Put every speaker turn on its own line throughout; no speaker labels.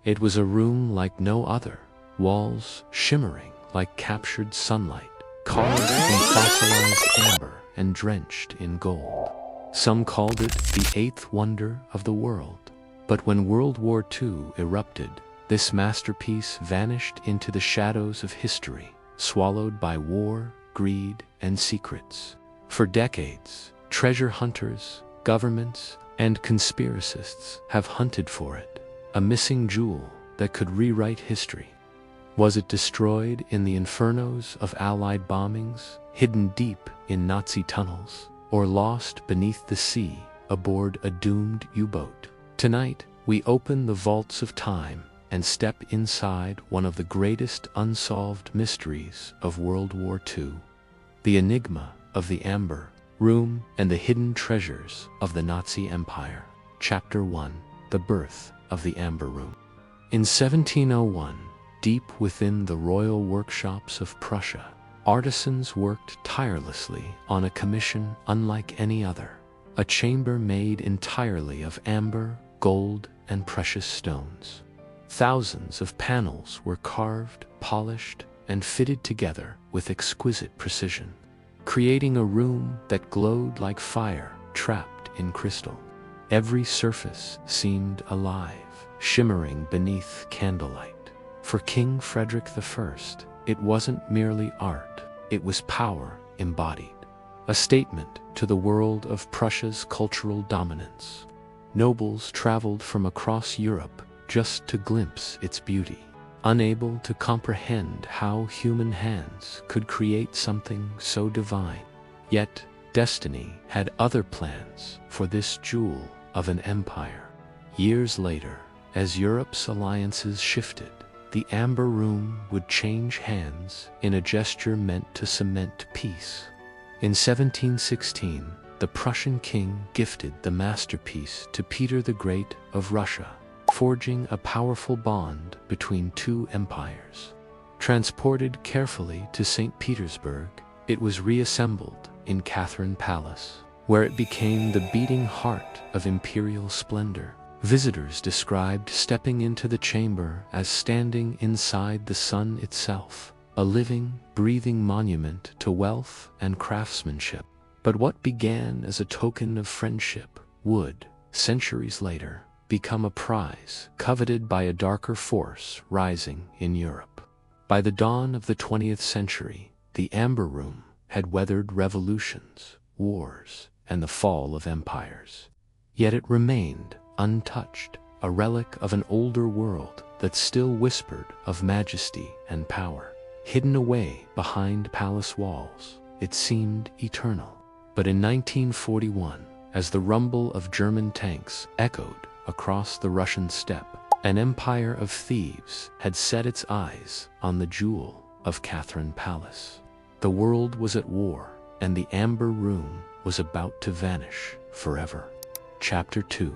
It was a room like no other, walls shimmering like captured sunlight, carved in fossilized amber and drenched in gold. Some called it the eighth wonder of the world. But when World War II erupted, this masterpiece vanished into the shadows of history, swallowed by war, greed, and secrets. For decades, treasure hunters, governments, and conspiracists have hunted for it, a missing jewel that could rewrite history. Was it destroyed in the infernos of Allied bombings, hidden deep in Nazi tunnels, or lost beneath the sea aboard a doomed U-boat? Tonight, we open the vaults of time and step inside one of the greatest unsolved mysteries of World War II, the enigma of the Amber Room and the hidden treasures of the Nazi Empire. Chapter 1: The Birth of the Amber Room. In 1701, deep within the royal workshops of Prussia, artisans worked tirelessly on a commission unlike any other, a chamber made entirely of amber, gold, and precious stones. Thousands of panels were carved, polished, and fitted together with exquisite precision, creating a room that glowed like fire trapped in crystal. Every surface seemed alive, shimmering beneath candlelight. For King Frederick I, it wasn't merely art, it was power embodied, a statement to the world of Prussia's cultural dominance. Nobles traveled from across Europe just to glimpse its beauty, unable to comprehend how human hands could create something so divine. Yet, destiny had other plans for this jewel of an empire. Years later, as Europe's alliances shifted, the Amber Room would change hands in a gesture meant to cement peace. In 1716, the Prussian king gifted the masterpiece to Peter the Great of Russia, forging a powerful bond between two empires. Transported carefully to St. Petersburg, it was reassembled in Catherine Palace, where it became the beating heart of imperial splendor. Visitors described stepping into the chamber as standing inside the sun itself, a living, breathing monument to wealth and craftsmanship. But what began as a token of friendship would, centuries later, become a prize coveted by a darker force rising in Europe. By the dawn of the 20th century, the Amber Room had weathered revolutions, wars, and the fall of empires. Yet it remained untouched, a relic of an older world that still whispered of majesty and power. Hidden away behind palace walls, it seemed eternal. But in 1941, as the rumble of German tanks echoed across the Russian steppe, an empire of thieves had set its eyes on the jewel of Catherine Palace. The world was at war, and the Amber Room was about to vanish forever. Chapter 2: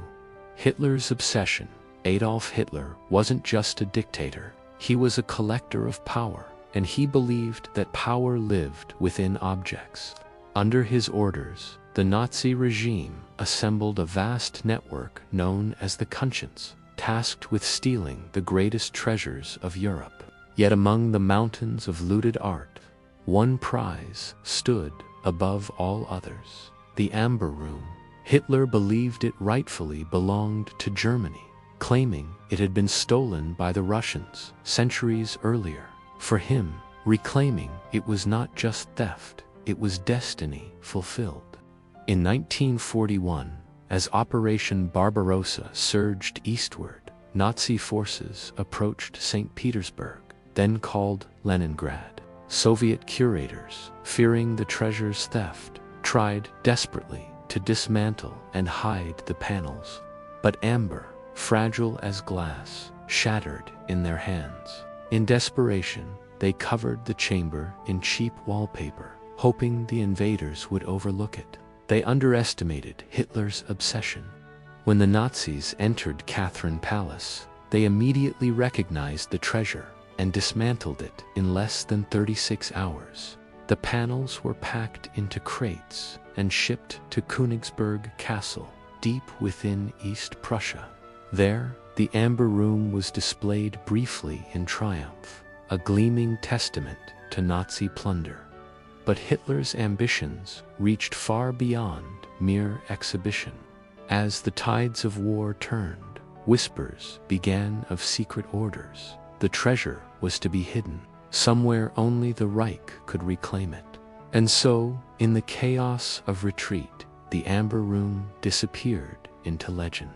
Hitler's Obsession. Adolf Hitler wasn't just a dictator, he was a collector of power, and he believed that power lived within objects. Under his orders, the Nazi regime assembled a vast network known as the Conscience, tasked with stealing the greatest treasures of Europe. Yet among the mountains of looted art, one prize stood above all others: the Amber Room. Hitler believed it rightfully belonged to Germany, claiming it had been stolen by the Russians centuries earlier. For him, reclaiming it was not just theft, it was destiny fulfilled. In 1941, as Operation Barbarossa surged eastward, Nazi forces approached St. Petersburg, then called Leningrad. Soviet curators, fearing the treasure's theft, tried desperately to dismantle and hide the panels. But amber, fragile as glass, shattered in their hands. In desperation, they covered the chamber in cheap wallpaper, hoping the invaders would overlook it. They underestimated Hitler's obsession. When the Nazis entered Catherine Palace, they immediately recognized the treasure and dismantled it in less than 36 hours. The panels were packed into crates and shipped to Königsberg Castle, deep within East Prussia. There, the Amber Room was displayed briefly in triumph, a gleaming testament to Nazi plunder. But Hitler's ambitions reached far beyond mere exhibition. As the tides of war turned, whispers began of secret orders. The treasure was to be hidden, somewhere only the Reich could reclaim it. And so, in the chaos of retreat, the Amber Room disappeared into legend.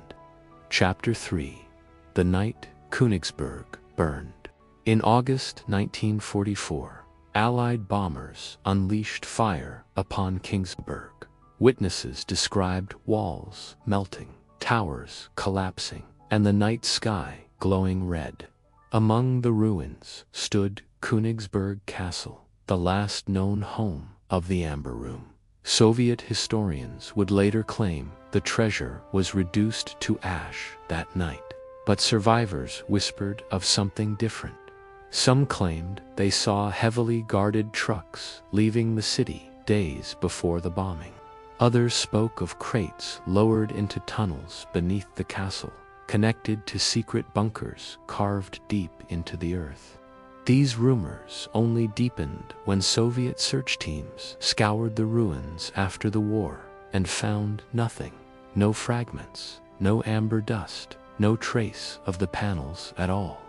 Chapter 3. The Night Königsberg Burned. In August 1944, Allied bombers unleashed fire upon Königsberg. Witnesses described walls melting, towers collapsing, and the night sky glowing red. Among the ruins stood Königsberg Castle, the last known home of the Amber Room. Soviet historians would later claim the treasure was reduced to ash that night, but survivors whispered of something different. Some claimed they saw heavily guarded trucks leaving the city days before the bombing. Others spoke of crates lowered into tunnels beneath the castle, connected to secret bunkers carved deep into the earth. These rumors only deepened when Soviet search teams scoured the ruins after the war and found nothing. No fragments, no amber dust, no trace of the panels at all.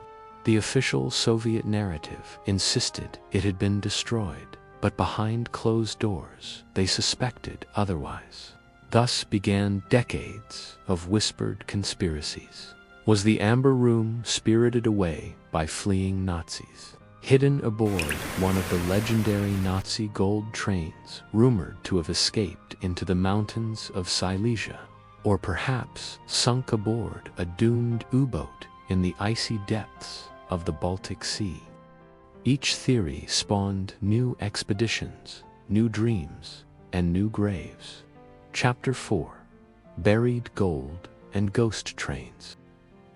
The official Soviet narrative insisted it had been destroyed, but behind closed doors they suspected otherwise. Thus began decades of whispered conspiracies. Was the Amber Room spirited away by fleeing Nazis? Hidden aboard one of the legendary Nazi gold trains rumored to have escaped into the mountains of Silesia? Or perhaps sunk aboard a doomed U-boat in the icy depths of the Baltic Sea? Each theory spawned new expeditions, new dreams, and new graves. Chapter 4. Buried Gold and Ghost Trains.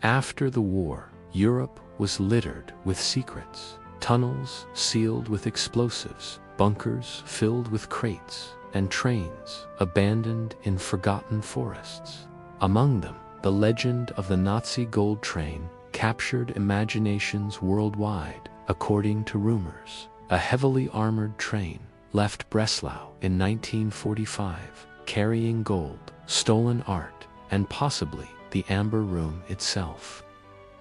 After the war, Europe was littered with secrets. Tunnels sealed with explosives, bunkers filled with crates, and trains abandoned in forgotten forests. Among them, the legend of the Nazi gold train captured imaginations worldwide. According to rumors, a heavily armored train left Breslau in 1945, carrying gold, stolen art, and possibly the Amber Room itself.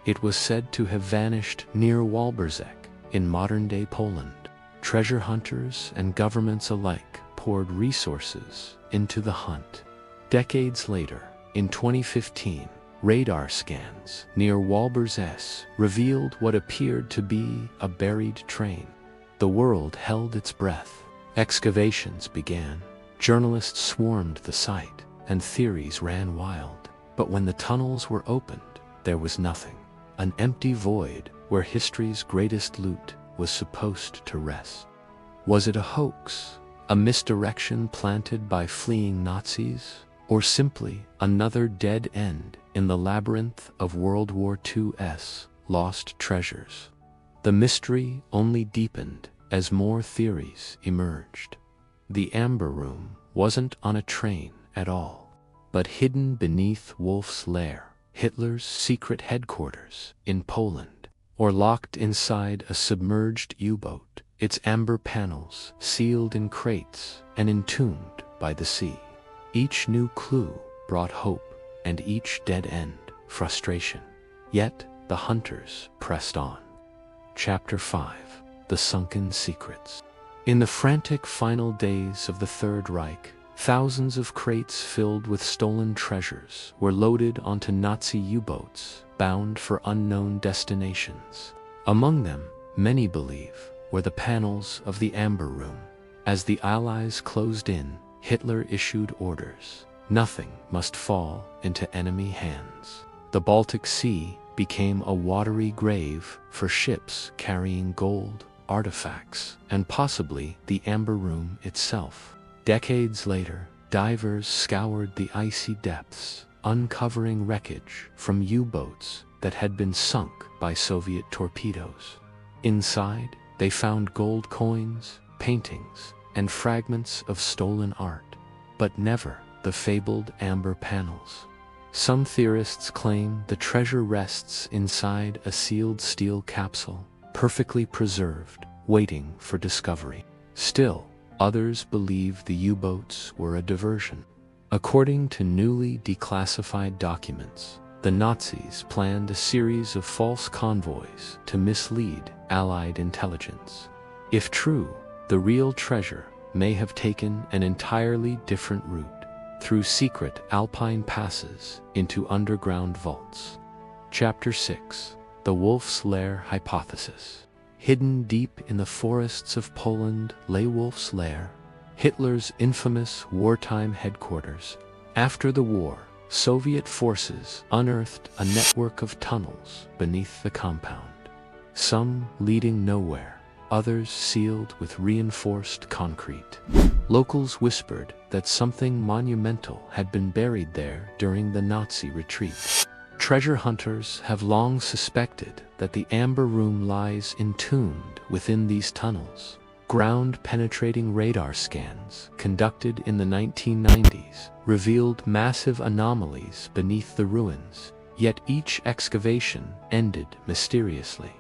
It was said to have vanished near Walberzek in modern-day Poland. Treasure hunters and governments alike poured resources into the hunt. Decades later, in 2015, radar scans near Walberzek revealed what appeared to be a buried train. The world held its breath. Excavations began. Journalists swarmed the site, and theories ran wild. But when the tunnels were opened, there was nothing. An empty void where history's greatest loot was supposed to rest. Was it a hoax? A misdirection planted by fleeing Nazis? Or simply another dead end in the labyrinth of World War II's lost treasures? The mystery only deepened as more theories emerged. The Amber Room wasn't on a train at all, but hidden beneath Wolf's Lair, Hitler's secret headquarters in Poland, or locked inside a submerged U-boat, its amber panels sealed in crates and entombed by the sea. Each new clue brought hope, and each dead end frustration. Yet the hunters pressed on. Chapter 5. The Sunken Secrets. In the frantic final days of the Third Reich, thousands of crates filled with stolen treasures were loaded onto Nazi U-boats bound for unknown destinations. Among them, many believe, were the panels of the Amber Room. As the Allies closed in, Hitler issued orders. Nothing must fall into enemy hands. The Baltic Sea became a watery grave for ships carrying gold, artifacts, and possibly the Amber Room itself. Decades later, divers scoured the icy depths, uncovering wreckage from U-boats that had been sunk by Soviet torpedoes. Inside, they found gold coins, paintings, and fragments of stolen art, but never the fabled amber panels. Some theorists claim the treasure rests inside a sealed steel capsule, perfectly preserved, waiting for discovery. Still, others believe the U-boats were a diversion. According to newly declassified documents, the Nazis planned a series of false convoys to mislead Allied intelligence. If true, the real treasure may have taken an entirely different route, through secret alpine passes into underground vaults. Chapter 6: The Wolf's Lair Hypothesis. Hidden deep in the forests of Poland lay Wolf's Lair, Hitler's infamous wartime headquarters. After the war, Soviet forces unearthed a network of tunnels beneath the compound, some leading nowhere, others sealed with reinforced concrete. Locals whispered that something monumental had been buried there during the Nazi retreat. Treasure hunters have long suspected that the Amber Room lies entombed within these tunnels. Ground-penetrating radar scans conducted in the 1990s revealed massive anomalies beneath the ruins, yet each excavation ended mysteriously.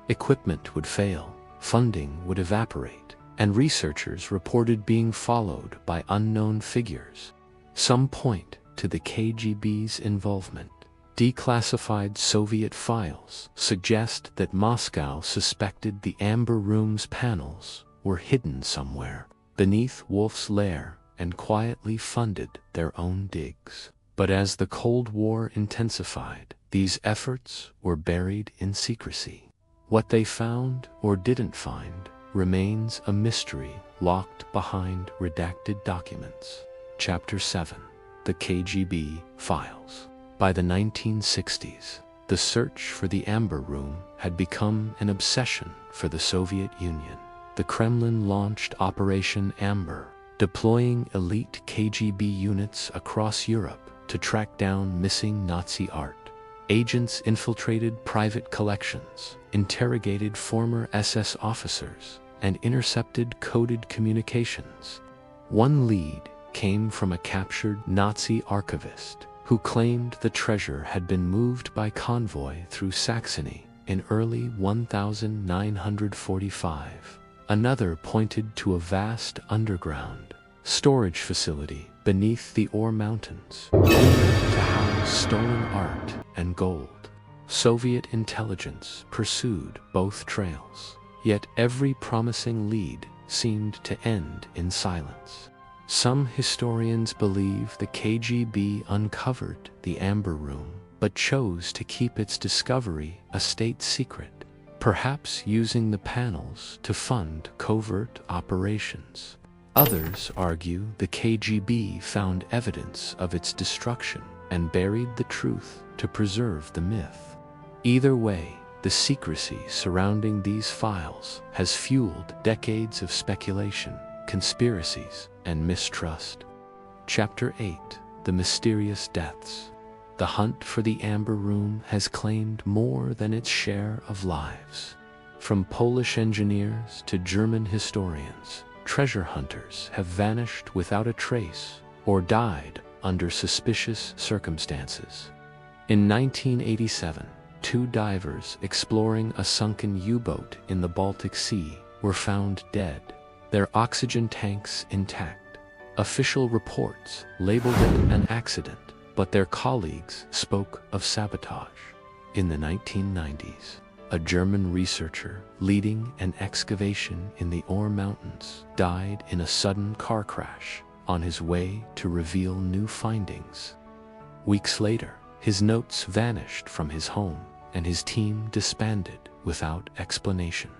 Equipment would fail, funding would evaporate, and researchers reported being followed by unknown figures. Some point to the KGB's involvement. Declassified Soviet files suggest that Moscow suspected the Amber Room's panels were hidden somewhere beneath Wolf's Lair and quietly funded their own digs. But as the Cold War intensified, these efforts were buried in secrecy. What they found or didn't find remains a mystery locked behind redacted documents. Chapter 7: The KGB Files. By the 1960s, the search for the Amber Room had become an obsession for the Soviet Union. The Kremlin launched Operation Amber, deploying elite KGB units across Europe to track down missing Nazi art. Agents infiltrated private collections, interrogated former SS officers, and intercepted coded communications. One lead came from a captured Nazi archivist who claimed the treasure had been moved by convoy through Saxony in early 1945. Another pointed to a vast underground storage facility beneath the Ore Mountains, rumored to house stolen art and gold. Soviet intelligence pursued both trails, yet every promising lead seemed to end in silence. Some historians believe the KGB uncovered the Amber Room, but chose to keep its discovery a state secret, perhaps using the panels to fund covert operations. Others argue the KGB found evidence of its destruction and buried the truth to preserve the myth. Either way, the secrecy surrounding these files has fueled decades of speculation, conspiracies, and mistrust. Chapter 8: The Mysterious Deaths. The hunt for the Amber Room has claimed more than its share of lives. From Polish engineers to German historians, treasure hunters have vanished without a trace or died under suspicious circumstances. In 1987, 2 divers exploring a sunken U-boat in the Baltic Sea were found dead, their oxygen tanks intact. Official reports labeled it an accident, but their colleagues spoke of sabotage. In the 1990s, a German researcher leading an excavation in the Ore Mountains died in a sudden car crash on his way to reveal new findings. Weeks later, his notes vanished from his home, and his team disbanded without explanation.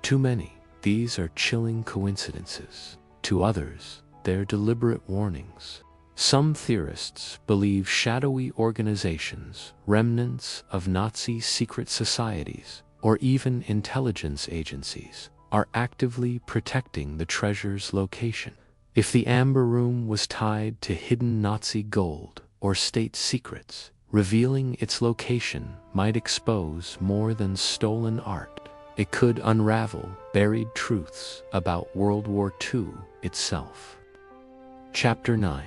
To many, these are chilling coincidences. To others, they're deliberate warnings. Some theorists believe shadowy organizations, remnants of Nazi secret societies, or even intelligence agencies, are actively protecting the treasure's location. If the Amber Room was tied to hidden Nazi gold or state secrets, revealing its location might expose more than stolen art. It could unravel buried truths about World War II itself. Chapter 9: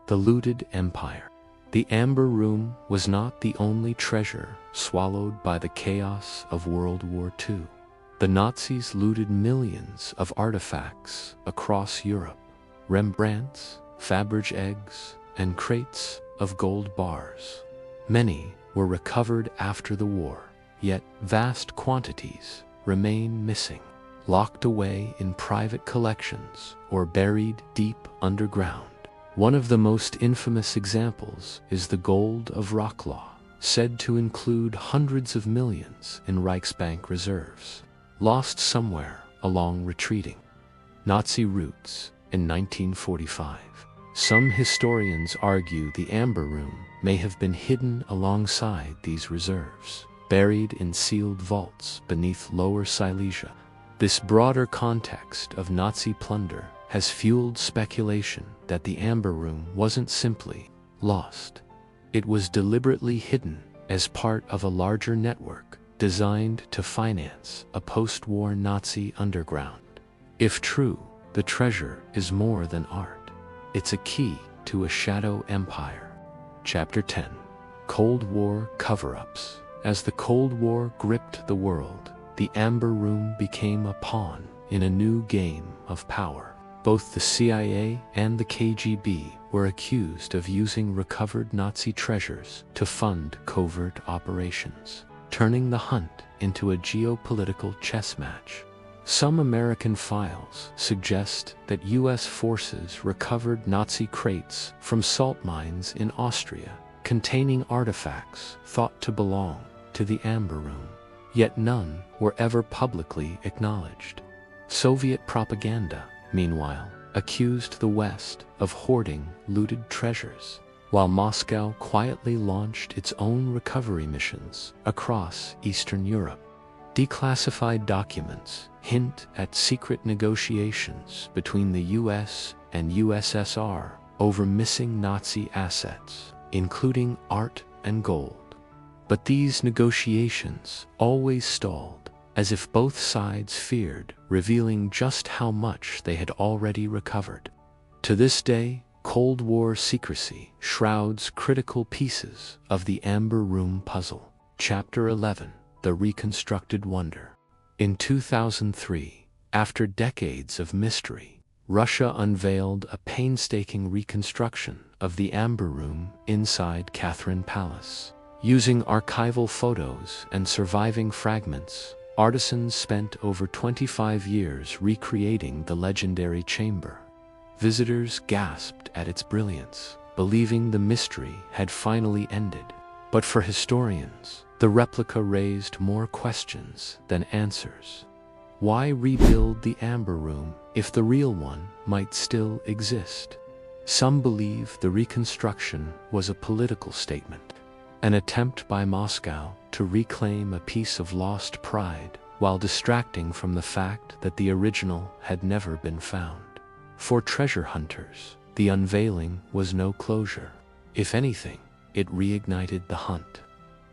The Looted Empire. The Amber Room was not the only treasure swallowed by the chaos of World War II. The Nazis looted millions of artifacts across Europe: Rembrandts, Fabergé eggs, and crates of gold bars. Many were recovered after the war, yet vast quantities remain missing, locked away in private collections or buried deep underground. One of the most infamous examples is the gold of Wrocław, said to include hundreds of millions in Reichsbank reserves, lost somewhere along retreating Nazi routes in 1945. Some historians argue the Amber Room may have been hidden alongside these reserves, buried in sealed vaults beneath Lower Silesia. This broader context of Nazi plunder has fueled speculation that the Amber Room wasn't simply lost. It was deliberately hidden as part of a larger network designed to finance a post-war Nazi underground. If true, the treasure is more than art. It's a key to a shadow empire. Chapter 10. Cold War Cover-Ups. As the Cold War gripped the world, the Amber Room became a pawn in a new game of power. Both the CIA and the KGB were accused of using recovered Nazi treasures to fund covert operations, turning the hunt into a geopolitical chess match. Some American files suggest that U.S. forces recovered Nazi crates from salt mines in Austria containing artifacts thought to belong to the Amber Room, yet none were ever publicly acknowledged. Soviet propaganda, meanwhile, accused the West of hoarding looted treasures, while Moscow quietly launched its own recovery missions across Eastern Europe. Declassified documents hint at secret negotiations between the US and USSR over missing Nazi assets, including art and gold. But these negotiations always stalled, as if both sides feared revealing just how much they had already recovered. To this day, Cold War secrecy shrouds critical pieces of the Amber Room puzzle. Chapter 11. The Reconstructed Wonder. In 2003, after decades of mystery, Russia unveiled a painstaking reconstruction of the Amber Room inside Catherine Palace. Using archival photos and surviving fragments, artisans spent over 25 years recreating the legendary chamber. Visitors gasped at its brilliance, believing the mystery had finally ended. But for historians, the replica raised more questions than answers. Why rebuild the Amber Room if the real one might still exist? Some believe the reconstruction was a political statement, an attempt by Moscow to reclaim a piece of lost pride while distracting from the fact that the original had never been found. For treasure hunters, the unveiling was no closure. If anything, it reignited the hunt.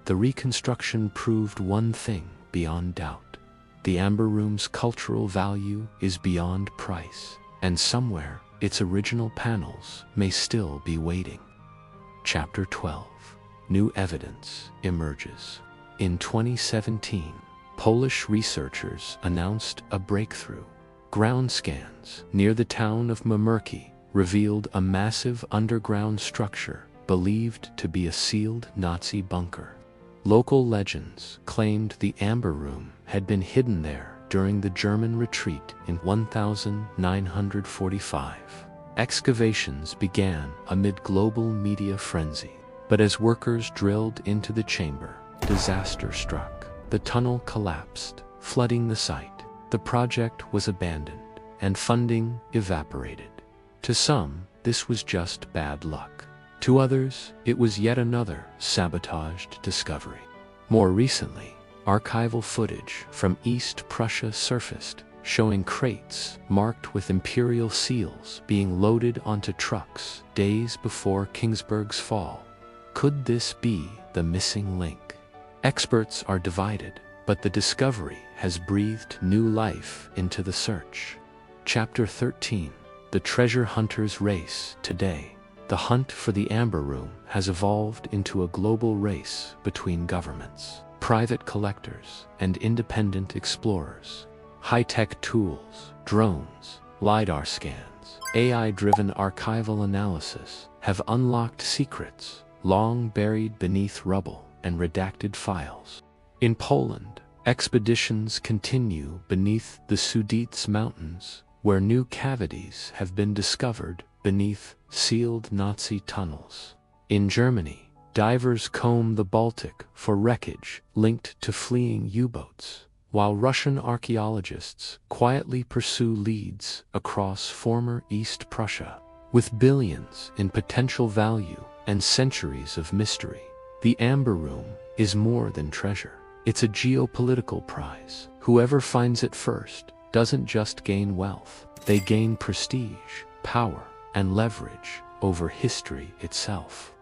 The reconstruction proved one thing beyond doubt: the Amber Room's cultural value is beyond price, and somewhere its original panels may still be waiting. Chapter 12. New evidence emerges. In 2017, Polish researchers announced a breakthrough. Ground scans near the town of Mamerki revealed a massive underground structure believed to be a sealed Nazi bunker. Local legends claimed the Amber Room had been hidden there during the German retreat in 1945. Excavations began amid global media frenzy, but as workers drilled into the chamber, disaster struck. The tunnel collapsed, flooding the site. The project was abandoned, and funding evaporated. To some, this was just bad luck. To others, it was yet another sabotaged discovery. More recently, archival footage from East Prussia surfaced, showing crates marked with imperial seals being loaded onto trucks days before Königsberg's fall. Could this be the missing link? Experts are divided, but the discovery has breathed new life into the search. Chapter 13. The Treasure Hunter's Race Today. the hunt for the Amber Room has evolved into a global race between governments, private collectors, and independent explorers. High-tech tools, drones, LiDAR scans, AI-driven archival analysis have unlocked secrets long buried beneath rubble and redacted files. In Poland, expeditions continue beneath the Sudets Mountains, where new cavities have been discovered beneath sealed Nazi tunnels. In Germany, divers comb the Baltic for wreckage linked to fleeing U-boats, while Russian archaeologists quietly pursue leads across former East Prussia. With billions in potential value and centuries of mystery, the Amber Room is more than treasure. It's a geopolitical prize. Whoever finds it first doesn't just gain wealth, they gain prestige, power, and leverage over history itself.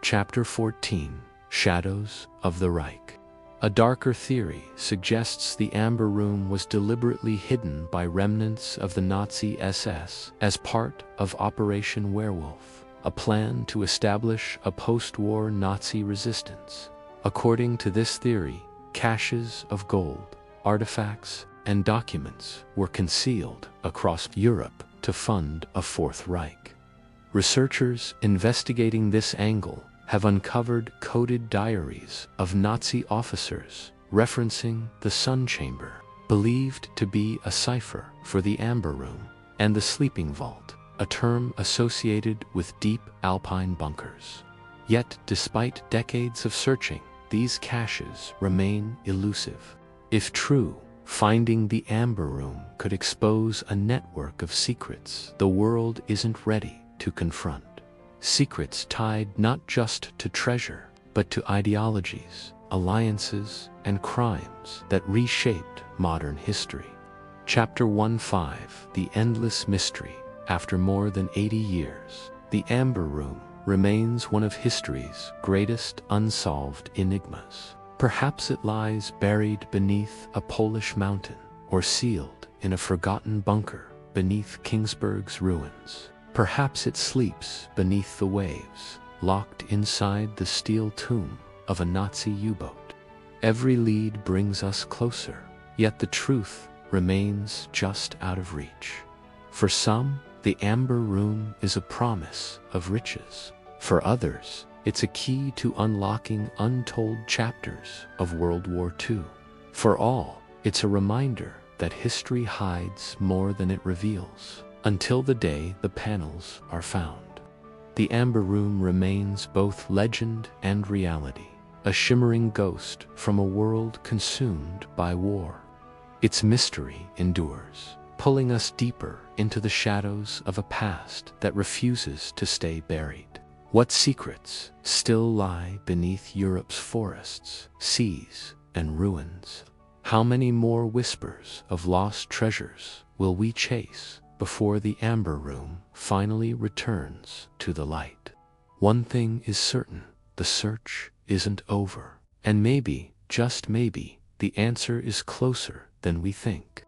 Chapter 14: Shadows of the Reich. A darker theory suggests the Amber Room was deliberately hidden by remnants of the Nazi SS as part of Operation Werewolf, a plan to establish a post-war Nazi resistance. According to this theory, caches of gold, artifacts, and documents were concealed across Europe to fund a Fourth Reich. Researchers investigating this angle have uncovered coded diaries of Nazi officers referencing the Sun Chamber, believed to be a cipher for the Amber Room, and the Sleeping Vault, a term associated with deep alpine bunkers. Yet, despite decades of searching, these caches remain elusive. If true, finding the Amber Room could expose a network of secrets the world isn't ready to confront. Secrets tied not just to treasure, but to ideologies, alliances, and crimes that reshaped modern history. Chapter 15: The Endless Mystery. After more than 80 years, the Amber Room remains one of history's greatest unsolved enigmas. Perhaps it lies buried beneath a Polish mountain, or sealed in a forgotten bunker beneath Königsberg's ruins. Perhaps it sleeps beneath the waves, locked inside the steel tomb of a Nazi U-boat. Every lead brings us closer, yet the truth remains just out of reach. For some, the Amber Room is a promise of riches. For others, it's a key to unlocking untold chapters of World War II. For all, it's a reminder that history hides more than it reveals, until the day the panels are found. The Amber Room remains both legend and reality, a shimmering ghost from a world consumed by war. Its mystery endures, pulling us deeper into the shadows of a past that refuses to stay buried. What secrets still lie beneath Europe's forests, seas, and ruins? How many more whispers of lost treasures will we chase before the Amber Room finally returns to the light? One thing is certain: the search isn't over. And maybe, just maybe, the answer is closer than we think.